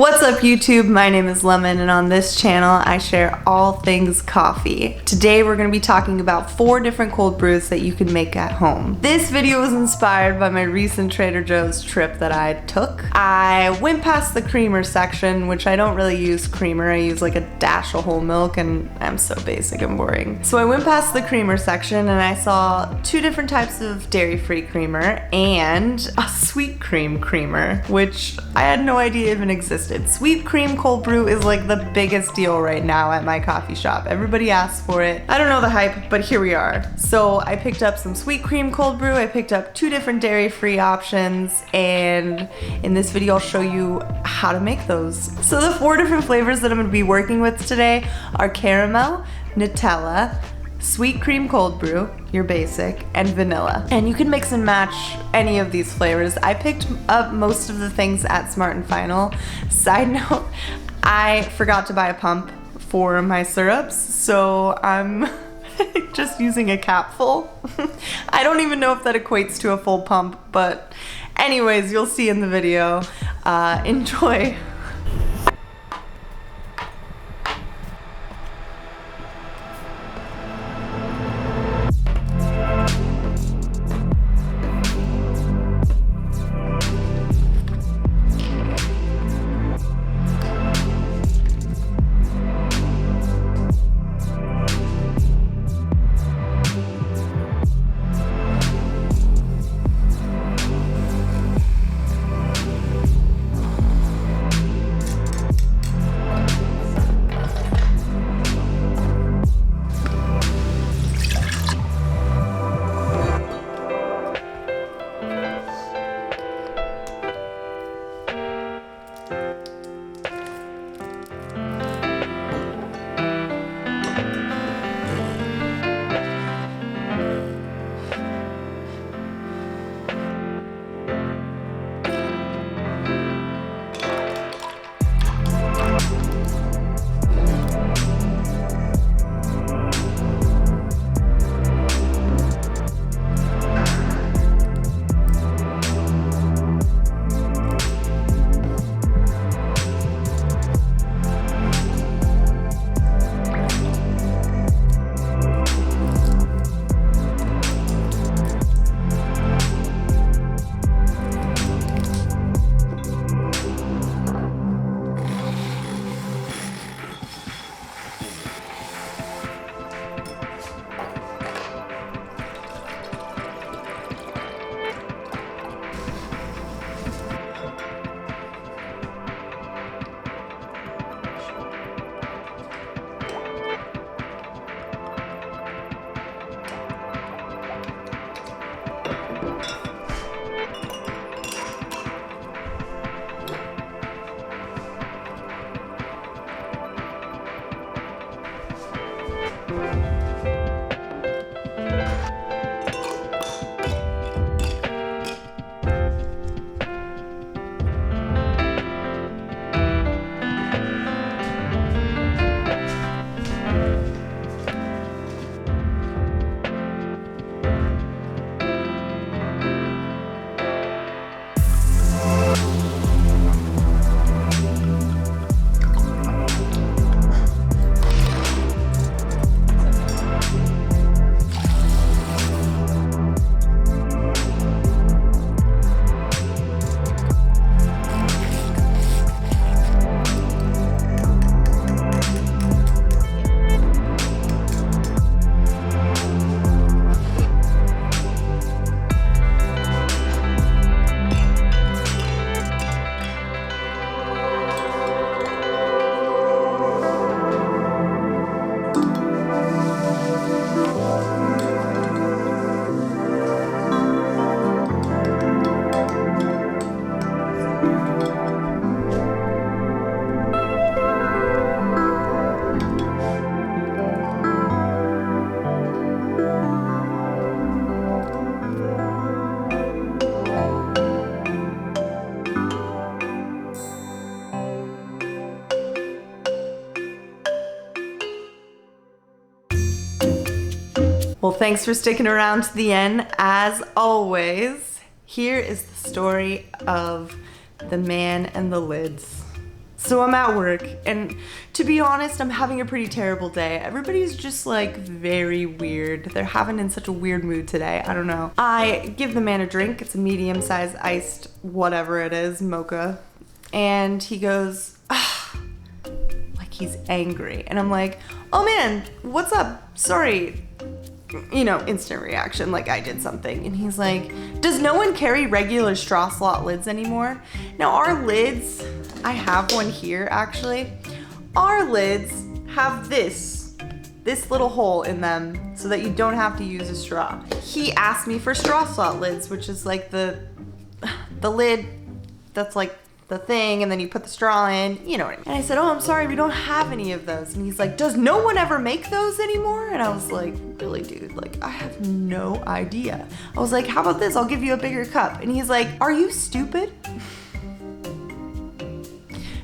What's up YouTube? My name is Lemon and on this channel I share all things coffee. Today we're going to be talking about 4 different cold brews that you can make at home. This video was inspired by my recent Trader Joe's trip that I took. I went past the creamer section, which I don't really use creamer. I use like a dash of whole milk and I'm so basic and boring. So I went past the creamer section and I saw 2 different types of dairy-free creamer and a sweet cream creamer, which I had no idea even existed. Sweet cream cold brew is like the biggest deal right now at my coffee shop. Everybody asks for it. I don't know the hype, but here we are. So I picked up some sweet cream cold brew. I picked up 2 different dairy-free options, and in this video I'll show you how to make those. So the 4 different flavors that I'm going to be working with today are caramel, Nutella, sweet cream cold brew, your basic, and vanilla. And you can mix and match any of these flavors. I picked up most of the things at Smart & Final. Side note, I forgot to buy a pump for my syrups, so I'm just using a capful. I don't even know if that equates to a full pump, but anyways, you'll see in the video. Enjoy. Well, thanks for sticking around to the end. As always, here is the story of the man and the lids. So I'm at work, and to be honest, I'm having a pretty terrible day. Everybody's just like very weird. They're having in such a weird mood today. I don't know. I give the man a drink. It's a medium-sized iced whatever it is, mocha. And he goes, like he's angry. And I'm like, oh man, what's up? Sorry. You know, instant reaction, like I did something. And he's like, does no one carry regular straw slot lids anymore? Now our lids, I have one here actually. Our lids have this little hole in them so that you don't have to use a straw. He asked me for straw slot lids, which is like the lid that's like the thing, and then you put the straw in, you know what I mean. And I said, oh, I'm sorry, we don't have any of those. And he's like, does no one ever make those anymore? And I was like, really, dude, like I have no idea. I was like, how about this? I'll give you a bigger cup. And he's like, are you stupid?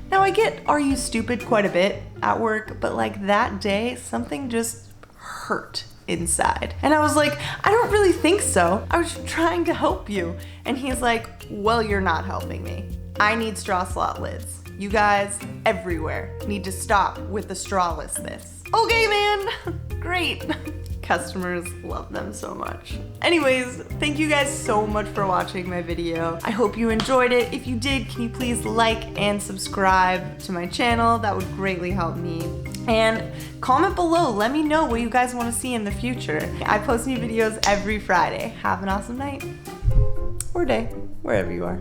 Now I get, are you stupid quite a bit at work, but like that day, something just hurt inside. And I was like, I don't really think so. I was trying to help you. And he's like, well, you're not helping me. I need straw slot lids. You guys everywhere need to stop with the strawlessness. Okay, man. Great. Customers love them so much. Anyways, thank you guys so much for watching my video. I hope you enjoyed it. If you did, can you please like and subscribe to my channel? That would greatly help me. And comment below, let me know what you guys want to see in the future. I post new videos every Friday. Have an awesome night or day, wherever you are.